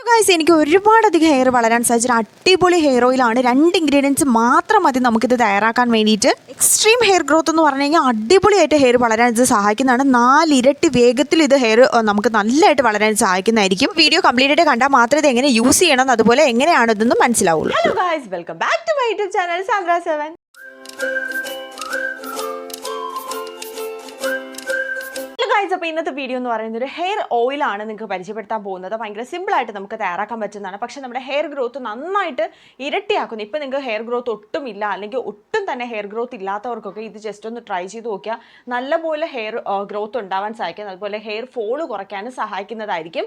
Guys, എനിക്ക് ഒരുപാടധികം hair വളരാൻ സാധിച്ചൊരു അടിപൊളി ഹെയർ ഓയിലാണ്. 2 ഇൻഗ്രീഡിയൻസ് മാത്രം മതി നമുക്കിത് തയ്യാറാക്കാൻ വേണ്ടിയിട്ട്. എക്സ്ട്രീം ഹെയർ ഗ്രോത്ത് എന്ന് പറഞ്ഞു കഴിഞ്ഞാൽ അടിപൊളിയായിട്ട് ഹെയർ വളരാൻ ഇത് സഹായിക്കുന്നതാണ്. 4 ഇരട്ടി വേഗത്തിൽ ഇത് ഹെയർ നമുക്ക് നല്ലതായിട്ട് വളരാൻ സഹായിക്കുന്നതായിരിക്കും. വീഡിയോ കംപ്ലീറ്റ് ആയിട്ട് കണ്ടാൽ മാത്രമേ ഇത് എങ്ങനെ യൂസ് ചെയ്യണം, അതുപോലെ എങ്ങനെയാണ് ഇതെന്ന് മനസ്സിലാവുള്ളൂ. Hello guys, welcome back to my YouTube channel Sandra. അപ്പോൾ ഇന്നത്തെ വീഡിയോ എന്ന് പറയുന്നത് ഒരു ഹെയർ ഓയിലാണ് നിങ്ങൾക്ക് പരിചയപ്പെടുത്താൻ പോകുന്നത്. ഭയങ്കര സിമ്പിളായിട്ട് നമുക്ക് തയ്യാറാക്കാൻ പറ്റുന്നതാണ്. പക്ഷേ നമ്മുടെ ഹെയർ ഗ്രോത്ത് നന്നായിട്ട് ഇരട്ടിയാക്കുന്നു. ഇപ്പോൾ നിങ്ങൾക്ക് ഹെയർ ഗ്രോത്ത് ഒട്ടും ഇല്ല, അല്ലെങ്കിൽ ഒട്ടും തന്നെ ഹെയർ ഗ്രോത്ത് ഇല്ലാത്തവർക്കൊക്കെ ഇത് ജസ്റ്റ് ഒന്ന് ട്രൈ ചെയ്ത് നോക്കിയാൽ നല്ലപോലെ ഹെയർ ഗ്രോത്ത് ഉണ്ടാവാൻ സഹായിക്കും. അതുപോലെ ഹെയർ ഫോള് കുറയ്ക്കാനും സഹായിക്കുന്നതായിരിക്കും.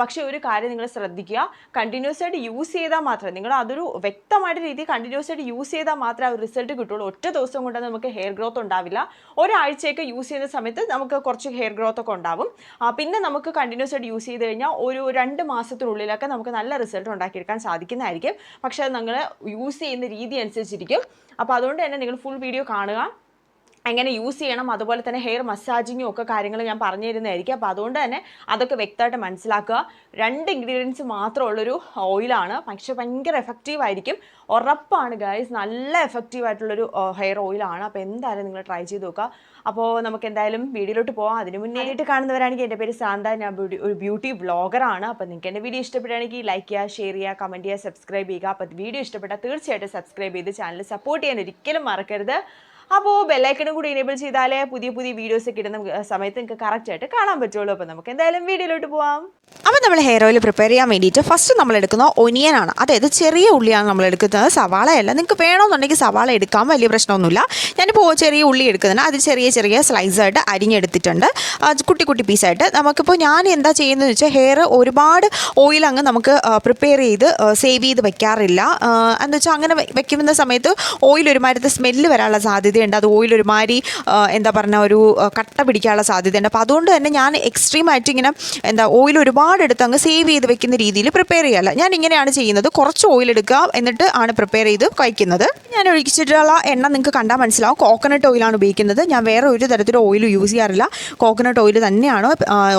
പക്ഷേ ഒരു കാര്യം നിങ്ങൾ ശ്രദ്ധിക്കുക, കണ്ടിന്യൂസ് ആയിട്ട് യൂസ് ചെയ്താൽ മാത്രമേ, നിങ്ങൾ അതൊരു വ്യക്തമായിട്ട് രീതി കണ്ടിന്യൂസ് ആയിട്ട് യൂസ് ചെയ്താൽ മാത്രമേ ആ ഒരു റിസൾട്ട് കിട്ടുള്ളൂ. ഒറ്റ ദിവസം കൊണ്ട് നമുക്ക് ഹെയർ ഗ്രോത്ത് ഉണ്ടാവില്ല. ഒരാഴ്ചയൊക്കെ യൂസ് ചെയ്യുന്ന സമയത്ത് നമുക്ക് കുറച്ച് ഹെയർ ഗ്രോത്ത് ഒക്കെ ഉണ്ടാവും. പിന്നെ നമുക്ക് കണ്ടിന്യൂസ് ആയിട്ട് യൂസ് ചെയ്ത് കഴിഞ്ഞാൽ ഒരു 2 മാസത്തിനുള്ളിലൊക്കെ നമുക്ക് നല്ല റിസൾട്ട് ഉണ്ടാക്കിയെടുക്കാൻ സാധിക്കുന്നതായിരിക്കും. പക്ഷേ അത് നിങ്ങൾ യൂസ് ചെയ്യുന്ന രീതി അനുസരിച്ചിരിക്കും. അപ്പോൾ അതുകൊണ്ട് തന്നെ നിങ്ങൾ ഫുൾ വീഡിയോ കാണുക, എങ്ങനെ യൂസ് ചെയ്യണം, അതുപോലെ തന്നെ ഹെയർ മസാജിങ്ങും ഒക്കെ കാര്യങ്ങൾ ഞാൻ പറഞ്ഞു തരുന്നതായിരിക്കും. അപ്പോൾ അതുകൊണ്ട് തന്നെ അതൊക്കെ വ്യക്തമായിട്ട് മനസ്സിലാക്കുക. 2 ഇൻഗ്രീഡിയൻസ് മാത്രമുള്ളൊരു ഓയിലാണ്, പക്ഷേ ഭയങ്കര എഫക്റ്റീവായിരിക്കും. ഉറപ്പാണ് ഗൈസ്, നല്ല എഫക്റ്റീവായിട്ടുള്ളൊരു ഹെയർ ഓയിലാണ്. അപ്പോൾ എന്തായാലും നിങ്ങൾ ട്രൈ ചെയ്ത് നോക്കുക. അപ്പോൾ നമുക്ക് എന്തായാലും വീഡിയോയിലോട്ട് പോകാം. അതിന് മുന്നേയായിട്ട് കാണുന്നവരാണെങ്കിൽ എൻ്റെ പേര് സാന്ത, ഞാൻ ഒരു ബ്യൂട്ടി വ്ളോഗറാണ്. അപ്പോൾ നിങ്ങൾക്ക് എൻ്റെ വീഡിയോ ഇഷ്ടപ്പെടുകയാണെങ്കിൽ ലൈക്ക് ചെയ്യുക, ഷെയർ ചെയ്യുക, കമൻറ്റ് ചെയ്യുക, സബ്സ്ക്രൈബ് ചെയ്യുക. അപ്പോൾ വീഡിയോ ഇഷ്ടപ്പെട്ടാൽ തീർച്ചയായിട്ടും സബ്സ്ക്രൈബ് ചെയ്ത് ചാനൽ സപ്പോർട്ട് ചെയ്യാൻ ഒരിക്കലും മറക്കരുത്. അപ്പോൾ ബെല്ലൈക്കണും കൂടി എനേബിൾ ചെയ്താലേ പുതിയ വീഡിയോസ് ഒക്കെ ഇടുന്ന സമയത്ത് നിങ്ങൾക്ക് കറക്റ്റായിട്ട് കാണാൻ പറ്റുള്ളൂ. അപ്പോൾ നമുക്ക് എന്തായാലും വീഡിയോയിലോട്ട് പോകാം. അപ്പോൾ നമ്മൾ ഹെയർ ഓയിൽ പ്രിപ്പയർ ചെയ്യാൻ വേണ്ടിയിട്ട് ഫസ്റ്റ് നമ്മൾ എടുക്കുന്ന ഒനിയനാണ്. അതായത് ചെറിയ ഉള്ളിയാണ് നമ്മൾ എടുക്കുന്നത്, സവാളയല്ല. നിങ്ങൾക്ക് വേണമെന്നുണ്ടെങ്കിൽ സവാള എടുക്കാം, വലിയ പ്രശ്നമൊന്നുമില്ല. ഞാനിപ്പോൾ ചെറിയ ഉള്ളി എടുക്കുന്നുണ്ട്. അത് ചെറിയ ചെറിയ സ്ലൈസായിട്ട് അരിഞ്ഞെടുത്തിട്ടുണ്ട്, കുട്ടി കുട്ടി പീസായിട്ട്. നമുക്കിപ്പോൾ ഞാൻ എന്താ ചെയ്യുന്നതെന്ന് വെച്ചാൽ, ഹെയർ ഒരുപാട് ഓയിൽ അങ്ങ് നമുക്ക് പ്രിപ്പയർ ചെയ്ത് സേവ് ചെയ്ത് വെക്കാറില്ല. എന്ന് വെച്ചാൽ അങ്ങനെ വെക്കുന്ന സമയത്ത് ഓയിൽ ഒരുമാതിരി സ്മെല്ല് വരാനുള്ള സാധ്യതയുണ്ട്. അത് ഓയിൽ ഒരുമാതിരി എന്താ പറഞ്ഞ ഒരു കട്ട പിടിക്കാനുള്ള സാധ്യതയുണ്ട്. അപ്പോൾ അതുകൊണ്ട് തന്നെ ഞാൻ എക്സ്ട്രീമായിട്ട് ഇങ്ങനെ ഓയിൽ ഒരുപാട് എടുത്ത് അങ്ങ് സേവ് ചെയ്ത് വെക്കുന്ന രീതിയിൽ പ്രിപ്പയർ ചെയ്യാറില്ല. ഞാൻ ഇങ്ങനെയാണ് ചെയ്യുന്നത്. കുറച്ച് ഓയിൽ എടുക്കുക, എന്നിട്ട് ആണ് പ്രിപ്പയർ ചെയ്ത് കഴിക്കുന്നത്. ഞാൻ ഒഴിച്ചിട്ടുള്ള എണ്ണ നിങ്ങൾക്ക് കണ്ടാൽ മനസ്സിലാവും, കോക്കനട്ട് ഓയിലാണ് ഉപയോഗിക്കുന്നത്. ഞാൻ വേറെ ഒരു തരത്തിലും ഓയിൽ യൂസ് ചെയ്യാറില്ല. കോക്കനട്ട് ഓയിൽ തന്നെയാണ്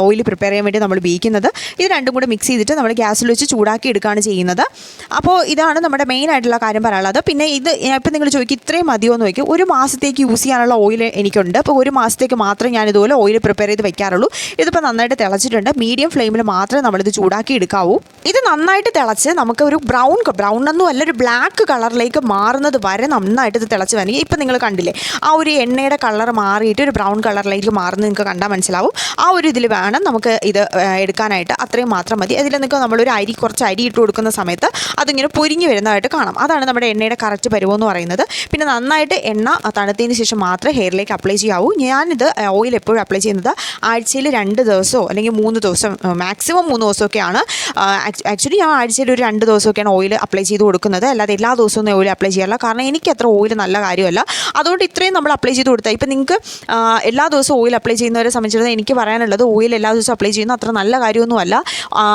ഓയിൽ പ്രിപ്പയർ ചെയ്യാൻ വേണ്ടി നമ്മൾ ഉപയോഗിക്കുന്നത്. ഇത് രണ്ടും കൂടി മിക്സ് ചെയ്തിട്ട് നമ്മൾ ഗ്യാസിൽ വെച്ച് ചൂടാക്കി എടുക്കുകയാണ് ചെയ്യുന്നത്. അപ്പോൾ ഇതാണ് നമ്മുടെ മെയിൻ ആയിട്ടുള്ള കാര്യം പറയാനുള്ളത്. പിന്നെ ഇത് ഇപ്പം നിങ്ങൾ ചോദിക്കും ഇത്രയും മതിയോ എന്ന് ചോദിക്കും. 1 മാസത്തേക്ക് യൂസ് ചെയ്യാനുള്ള ഓയിൽ എനിക്കുണ്ട്. അപ്പോൾ 1 മാസത്തേക്ക് മാത്രമേ ഞാൻ ഇതുപോലെ ഓയിൽ പ്രിപ്പയർ ചെയ്ത് വെക്കാറുള്ളൂ. ഇതിപ്പോൾ നന്നായിട്ട് തിളച്ചിട്ടുണ്ട്. മീഡിയം ഫ്ലെയിമിൽ മാത്രമേ നമ്മളിത് ചൂടാക്കി എടുക്കാവൂ. ഇത് നന്നായിട്ട് തിളച്ച് നമുക്ക് ഒരു ബ്രൗൺ അല്ല, ഒരു ബ്ലാക്ക് കളറിലേക്ക് മാറുന്നത് വരെ നന്നായിട്ട് ഇത് തിളച്ച് വരിക. ഇപ്പം നിങ്ങൾ കണ്ടില്ലേ, ആ ഒരു എണ്ണയുടെ കളർ മാറിയിട്ട് ഒരു ബ്രൗൺ കളറിലേക്ക് മാറുന്നത് നിങ്ങൾക്ക് കണ്ടാൽ മനസ്സിലാവും. ആ ഒരു ഇതിൽ വേണം നമുക്ക് ഇത് എടുക്കാനായിട്ട്. അത്രയും മാത്രം മതി. അതിൽ നിങ്ങൾക്ക് നമ്മളൊരു കുറച്ച് അരി ഇട്ട് കൊടുക്കുന്ന സമയത്ത് അതിങ്ങനെ പൊരിഞ്ഞ് വരുന്നതായിട്ട് കാണാം. അതാണ് നമ്മുടെ എണ്ണയുടെ കറക്റ്റ് പരുവമെന്ന് പറയുന്നത്. പിന്നെ നന്നായിട്ട് എണ്ണ തണുത്തതിന് ശേഷം മാത്രമേ ഹെയറിലേക്ക് അപ്ലൈ ചെയ്യാവൂ. ഞാനിത് ഓയിൽ എപ്പോഴും അപ്ലൈ ചെയ്യുന്നത് ആഴ്ചയിൽ 2 ദിവസമോ അല്ലെങ്കിൽ 3 ദിവസം, മാക്സിമം 3 ദിവസമൊക്കെയാണ്. ആക്ച്വലി ഞാൻ ആഴ്ചയിൽ ഒരു 2 ദിവസമൊക്കെയാണ് ഓയിൽ അപ്ലൈ ചെയ്ത് കൊടുക്കുന്നത്. അല്ലാതെ എല്ലാ ദിവസവും ഓയിൽ അപ്ലൈ ചെയ്യാറില്ല. കാരണം എനിക്ക് അത്ര ഓയിൽ നല്ല കാര്യമല്ല. അതുകൊണ്ട് ഇത്രയും നമ്മൾ അപ്ലൈ ചെയ്ത് കൊടുത്താൽ, ഇപ്പം നിങ്ങൾക്ക് എല്ലാ ദിവസവും ഓയിൽ അപ്ലൈ ചെയ്യുന്നവരെ സംബന്ധിച്ചിടത്തോളം എനിക്ക് പറയാനുള്ളത്, ഓയിൽ എല്ലാ ദിവസവും അപ്ലൈ ചെയ്യുന്ന അത്ര നല്ല കാര്യമൊന്നുമല്ല.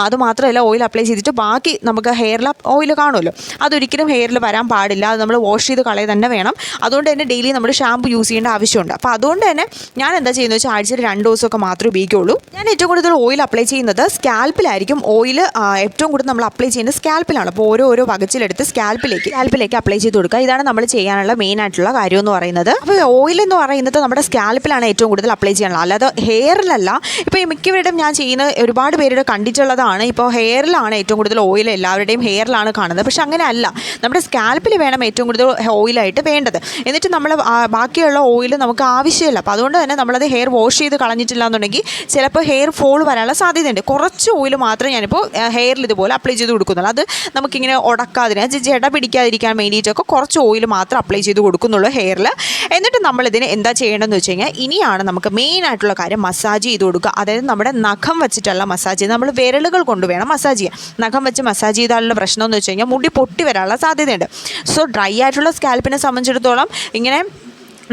അതുമാത്രമല്ല, ഓയിൽ അപ്ലൈ ചെയ്തിട്ട് ബാക്കി നമുക്ക് ഹെയറിൽ ഓയിൽ കാണുമല്ലോ, അതൊരിക്കലും ഹെയറിൽ വരാൻ പാടില്ല. അത് നമ്മൾ വാഷ് ചെയ്ത് കളയുക തന്നെ വേണം. അതുകൊണ്ട് തന്നെ ഡെയിലി നമ്മൾ ഷാമ്പു യൂസ് ചെയ്യേണ്ട ആവശ്യമുണ്ട്. അപ്പോൾ അതുകൊണ്ട് തന്നെ ഞാൻ എന്താ ചെയ്യുന്നത് വെച്ചാൽ ആഴ്ചയിൽ 2 ദിവസമൊക്കെ മാത്രമേ ഉപയോഗിക്കുകയുള്ളൂ. ഞാൻ ഏറ്റവും കൂടുതൽ ഓയിൽ അപ്ലൈ ചെയ്യുന്നത് സ്കാൽപ്പിലായിരിക്കും. ഓയിൽ ഏറ്റവും കൂടുതൽ നമ്മൾ അപ്ലൈ ചെയ്യുന്നത് സ്കാൽപ്പിലാണ്. അപ്പോൾ ഓരോ വകച്ചിലെടുത്ത് സ്കാൽപ്പിലേക്ക് അപ്ലൈ ചെയ്ത് കൊടുക്കുക. ഇതാണ് നമ്മൾ ചെയ്യാനുള്ള മെയിൻ ആയിട്ടുള്ള കാര്യം എന്ന് പറയുന്നത്. അപ്പോൾ ഓയിൽ എന്ന് പറയുന്നത് നമ്മുടെ സ്കാൽപ്പിലാണ് ഏറ്റവും കൂടുതൽ അപ്ലൈ ചെയ്യാനുള്ളത്, അല്ലാതെ ഹെയറിലല്ല. ഇപ്പോൾ മിക്കവരുടെയും ഞാൻ ചെയ്യുന്ന ഒരുപാട് പേരുടെ കണ്ടിട്ടുള്ളതാണ്, ഇപ്പോൾ ഹെയറിലാണ് ഏറ്റവും കൂടുതൽ ഓയിൽ, എല്ലാവരുടെയും ഹെയറിലാണ് കാണുന്നത്. പക്ഷെ അങ്ങനെ അല്ല, നമ്മുടെ സ്കാൽപ്പിൽ വേണം ഏറ്റവും കൂടുതൽ ഓയിലായിട്ട് വേണ്ടത്. എന്നിട്ട് നമ്മൾ ബാക്കിയുള്ള ഓയിൽ നമുക്ക് ആവശ്യമില്ല. അപ്പോൾ അതുകൊണ്ട് തന്നെ നമ്മളത് ഹെയർ വാഷ് ചെയ്ത് കളഞ്ഞിട്ടില്ല എന്നുണ്ടെങ്കിൽ ചിലപ്പോൾ ഹെയർ ഫോൾ വരാനുള്ള സാധ്യതയുണ്ട്. കുറച്ച് ഓയിൽ മാത്രമേ ഞാനിപ്പോൾ ഹെയറിൽ ഇതുപോലെ അപ്ലൈ ചെയ്ത് കൊടുക്കുന്നുള്ളൂ. അത് നമുക്കിങ്ങനെ ഉടക്കാതിന് ജട പിടിക്കാതിരിക്കാൻ വേണ്ടിയിട്ടൊക്കെ കുറച്ച് ഓയിൽ മാത്രം അപ്ലൈ ചെയ്ത് കൊടുക്കുന്നുള്ളൂ ഹെയറിൽ. എന്നിട്ട് നമ്മളിതിന് എന്താ ചെയ്യേണ്ടതെന്ന് വെച്ച് കഴിഞ്ഞാൽ, ഇനിയാണ് നമുക്ക് മെയിൻ ആയിട്ടുള്ള കാര്യം മസാജ് ചെയ്ത് കൊടുക്കുക. അതായത് നമ്മുടെ നഖം വെച്ചിട്ടുള്ള മസാജ് ചെയ്ത്, നമ്മൾ വിരലുകൾ കൊണ്ടുവേണം മസാജ് ചെയ്യാൻ. നഖം വെച്ച് മസാജ് ചെയ്താലുള്ള പ്രശ്നം എന്ന് വെച്ച് കഴിഞ്ഞാൽ മുടി പൊട്ടി വരാനുള്ള സാധ്യതയുണ്ട്. സോ ഡ്രൈ ആയിട്ടുള്ള സ്കാൽപ്പിനെ സംബന്ധിച്ചിടത്തോളം ഇങ്ങനെ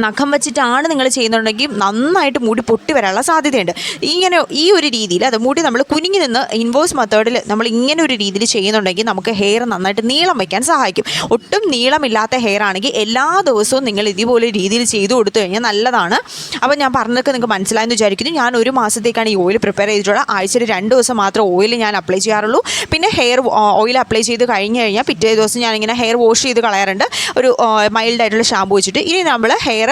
നഖം വെച്ചിട്ടാണ് നിങ്ങൾ ചെയ്യുന്നുണ്ടെങ്കിൽ നന്നായിട്ട് മുടി പൊട്ടി വരാനുള്ള സാധ്യതയുണ്ട്. ഇങ്ങനെ ഈ ഒരു രീതിയിൽ അത് മുടി നമ്മൾ കുനിഞ്ഞു നിന്ന് ഇൻവേഴ്സ് മെത്തേഡിൽ നമ്മൾ ഇങ്ങനെ ഒരു രീതിയിൽ ചെയ്യുന്നുണ്ടെങ്കിൽ നമുക്ക് ഹെയർ നന്നായിട്ട് നീളം വയ്ക്കാൻ സഹായിക്കും. ഒട്ടും നീളമില്ലാത്ത ഹെയർ ആണെങ്കിൽ എല്ലാ ദിവസവും നിങ്ങൾ ഇതുപോലെ രീതിയിൽ ചെയ്തു കൊടുത്തു കഴിഞ്ഞാൽ നല്ലതാണ്. അപ്പോൾ ഞാൻ പറഞ്ഞതൊക്കെ നിങ്ങൾക്ക് മനസ്സിലായെന്ന് വിചാരിക്കുന്നു. ഞാൻ ഒരു മാസത്തേക്കാണ് ഈ ഓയിൽ പ്രിപ്പയർ ചെയ്തിട്ടുള്ളത്. ആഴ്ചയിൽ 2 ദിവസം മാത്രം ഓയിൽ ഞാൻ അപ്ലൈ ചെയ്യാറുള്ളൂ. പിന്നെ ഹെയർ ഓയിൽ അപ്ലൈ ചെയ്ത് കഴിഞ്ഞ് കഴിഞ്ഞാൽ പിറ്റേ ദിവസം ഞാനിങ്ങനെ ഹെയർ വാഷ് ചെയ്ത് കളയാറുണ്ട് ഒരു മൈൽഡായിട്ടുള്ള ഷാമ്പു വെച്ചിട്ട്. ഇനി നമ്മൾ ഹെയർ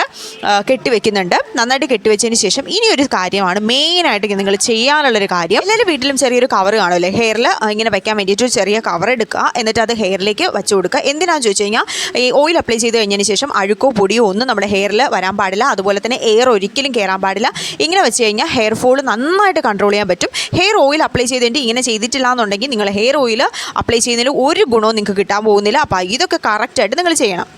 കെട്ടിവെക്കുന്നുണ്ട്. നന്നായിട്ട് കെട്ടിവെച്ചതിന് ശേഷം ഇനി ഒരു കാര്യമാണ് മെയിനായിട്ട് നിങ്ങൾ ചെയ്യാനുള്ളൊരു കാര്യം. എല്ലാവരും വീട്ടിലും ചെറിയൊരു കവർ കാണുമല്ലേ, ഹെയറിൽ ഇങ്ങനെ വെക്കാൻ വേണ്ടിയിട്ട് ഒരു ചെറിയ കവർ എടുക്കുക. എന്നിട്ട് അത് ഹെയറിലേക്ക് വെച്ച് കൊടുക്കുക. എന്തിനാണെന്ന് ചോദിച്ചു കഴിഞ്ഞാൽ ഈ ഓയിൽ അപ്ലൈ ചെയ്ത് കഴിഞ്ഞതിന് ശേഷം അഴുക്കോ പൊടിയോ ഒന്നും നമ്മുടെ ഹെയറിൽ വരാൻ പാടില്ല. അതുപോലെ തന്നെ എയർ ഒരിക്കലും കയറാൻ പാടില്ല. ഇങ്ങനെ വെച്ച് കഴിഞ്ഞാൽ ഹെയർ ഫോൾ നന്നായിട്ട് കൺട്രോൾ ചെയ്യാൻ പറ്റും. ഹെയർ ഓയിൽ അപ്ലൈ ചെയ്തിട്ട് ഇങ്ങനെ ചെയ്തിട്ടില്ല എന്നുണ്ടെങ്കിൽ നിങ്ങൾ ഹെയർ ഓയിൽ അപ്ലൈ ചെയ്യുന്നതിൽ ഒരു ഗുണവും നിങ്ങൾക്ക് കിട്ടാൻ പോകുന്നില്ല. അപ്പോൾ ഇതൊക്കെ കറക്റ്റായിട്ട് നിങ്ങൾ ചെയ്യണം.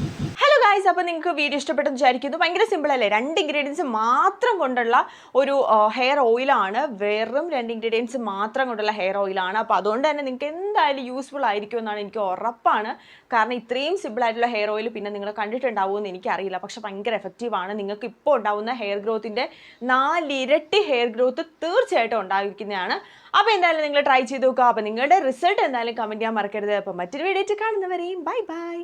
ഹലോ ഗൈസ്, അപ്പോൾ നിങ്ങൾക്ക് വീഡിയോ ഇഷ്ടപ്പെട്ടെന്ന് വിചാരിക്കുന്നു. ഭയങ്കര സിമ്പിൾ അല്ലേ, 2 ഇൻഗ്രീഡിയൻസ് മാത്രം കൊണ്ടുള്ള ഒരു ഹെയർ ഓയിലാണ്. വെറും 2 ഇൻഗ്രീഡിയൻസ് മാത്രം കൊണ്ടുള്ള ഹെയർ ഓയിലാണ്. അപ്പോൾ അതുകൊണ്ട് തന്നെ നിങ്ങൾക്ക് എന്തായാലും യൂസ്ഫുൾ ആയിരിക്കും എന്നാണ് എനിക്ക് ഉറപ്പാണ്. കാരണം ഇത്രയും സിമ്പിളായിട്ടുള്ള ഹെയർ ഓയിൽ പിന്നെ നിങ്ങൾ കണ്ടിട്ടുണ്ടാവുമെന്ന് എനിക്കറിയില്ല. പക്ഷേ ഭയങ്കര എഫക്റ്റീവാണ്. നിങ്ങൾക്ക് ഇപ്പോൾ ഉണ്ടാവുന്ന ഹെയർ ഗ്രോത്തിൻ്റെ 4 ഇരട്ടി ഹെയർ ഗ്രോത്ത് തീർച്ചയായിട്ടും ഉണ്ടായിരിക്കുന്നതാണ്. അപ്പോൾ എന്തായാലും നിങ്ങൾ ട്രൈ ചെയ്ത് നോക്കുക. അപ്പോൾ നിങ്ങളുടെ റിസൾട്ട് എന്തായാലും കമൻറ്റ് ചെയ്യാൻ മറക്കരുത്. അപ്പോൾ മറ്റൊരു വീഡിയോ കാണുന്നവരെയും ബൈ ബൈ.